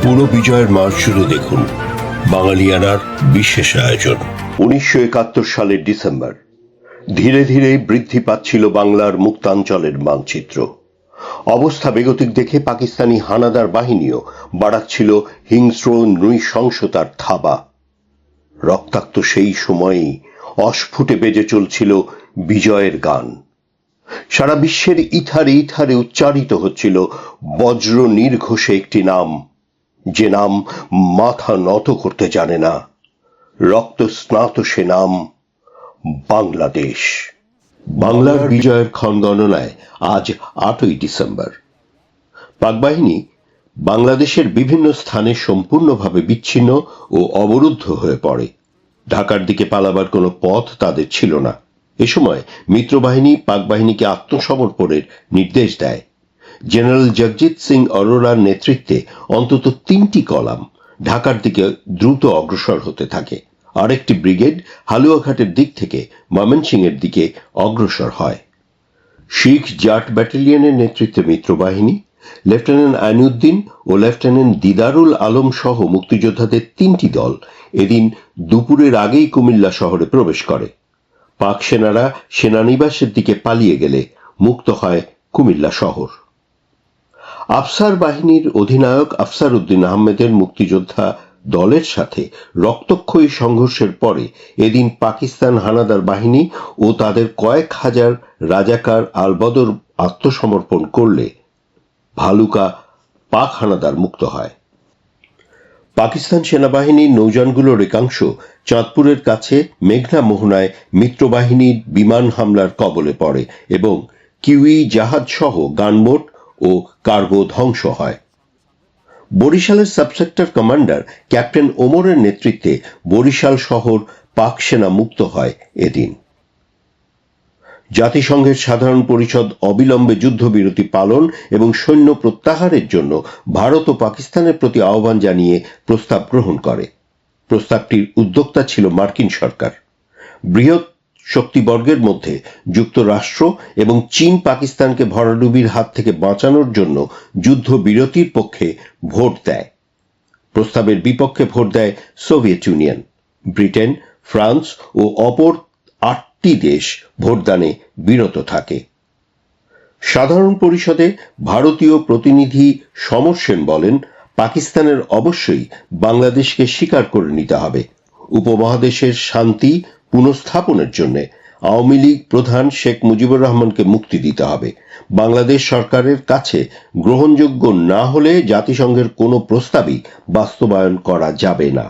পুরো বিজয়ের মাস জুড়ে দেখুন বাঙালিয়ানার বিশেষ আয়োজন। 1971 সালের ডিসেম্বর ধীরে ধীরে বৃদ্ধি পাচ্ছিল বাংলার মুক্তাঞ্চলের মানচিত্র। অবস্থা বেগতিক দেখে পাকিস্তানি হানাদার বাহিনীও বাড়াচ্ছিল হিংস্র নৃশংসতার থাবা। রক্তাক্ত সেই সময়েই অস্ফুটে বেজে চলছিল বিজয়ের গান। সারা বিশ্বের ইথারে ইথারে উচ্চারিত হচ্ছিল বজ্র নির্ঘোষে একটি নাম, যে নাম মাথা নত করতে জানে না। রক্ত স্নাত সে নাম বাংলাদেশ। বাংলার বিজয়ের ক্ষণগণনায় আজ 8ই ডিসেম্বর। পাকবাহিনী বাংলাদেশের বিভিন্ন স্থানে সম্পূর্ণভাবে বিচ্ছিন্ন ও অবরুদ্ধ হয়ে পড়ে। ঢাকার দিকে পালাবার কোনো পথ তাদের ছিল না। এ সময় মিত্রবাহিনী পাকবাহিনীকে আত্মসমর্পণের নির্দেশ দেয়। জেনারেল জগজিৎ সিং অরোরার নেতৃত্বে অন্তত 3টি কলাম ঢাকার দিকে দ্রুত অগ্রসর হতে থাকে। আরেকটি ব্রিগেড হালুয়াঘাটের দিক থেকে ময়মনসিংহের দিকে অগ্রসর হয়। শিখ জাট ব্যাটালিয়নের নেতৃত্বে মিত্রবাহিনী, লেফটেন্যান্ট আইনউদ্দিন ও লেফটেন্যান্ট দিদারুল আলম সহ মুক্তিযোদ্ধাদের 3টি দল এদিন দুপুরের আগেই কুমিল্লা শহরে প্রবেশ করে। পাক সেনারা সেনানিবাসের দিকে পালিয়ে গেলে মুক্ত হয় কুমিল্লা শহর। আফসার বাহিনীর অধিনায়ক আফসার উদ্দিন আহমেদের মুক্তিযোদ্ধা দলের সাথে রক্তক্ষয়ী সংঘর্ষের পরে এদিন পাকিস্তান হানাদার বাহিনী ও তাদের কয়েক হাজার রাজাকার আলবদর আত্মসমর্পণ করলে ভালুকা পাক হানাদার মুক্ত হয়। পাকিস্তান সেনাবাহিনীর নৌযানগুলোর একাংশ চাঁদপুরের কাছে মেঘনা মোহনায় মিত্রবাহিনীর বিমান হামলার কবলে পড়ে এবং কিউই জাহাজ সহ গানবোট ও কার্গো ধ্বংস হয়। বরিশালের সাবসেক্টর কমান্ডার ক্যাপ্টেন ওমরের নেতৃত্বে বরিশাল শহর পাক সেনা মুক্ত হয় এদিন। জাতিসংঘের সাধারণ পরিষদ অবিলম্বে যুদ্ধবিরতি পালন এবং সৈন্য প্রত্যাহারের জন্য ভারত ও পাকিস্তানের প্রতি আহ্বান জানিয়ে প্রস্তাব গ্রহণ করে। প্রস্তাবটির উদ্যোক্তা ছিল মার্কিন সরকার। বৃহৎ শক্তিবর্গের মধ্যে যুক্তরাষ্ট্র এবং চীন পাকিস্তানকে ভরাডুবির হাত থেকে বাঁচানোর জন্য যুদ্ধবিরতির পক্ষে ভোট দেয়। প্রস্তাবের বিপক্ষে ভোট দেয় সোভিয়েত ইউনিয়ন, ব্রিটেন, ফ্রান্স ও অপর 8টি দেশ ভোটদানে বিরত থাকে। সাধারণ পরিষদে ভারতীয় প্রতিনিধি সমর সেন বলেন, পাকিস্তানের অবশ্যই বাংলাদেশকে স্বীকার করে নিতে হবে। উপমহাদেশের শান্তি পুনঃস্থাপনের জন্য আওয়ামী লীগ প্রধান শেখ মুজিবুর রহমানকে মুক্তি দিতে হবে। বাংলাদেশ সরকারের কাছে গ্রহণযোগ্য না হলে জাতিসংঘের কোনো প্রস্তাবই বাস্তবায়ন করা যাবে না।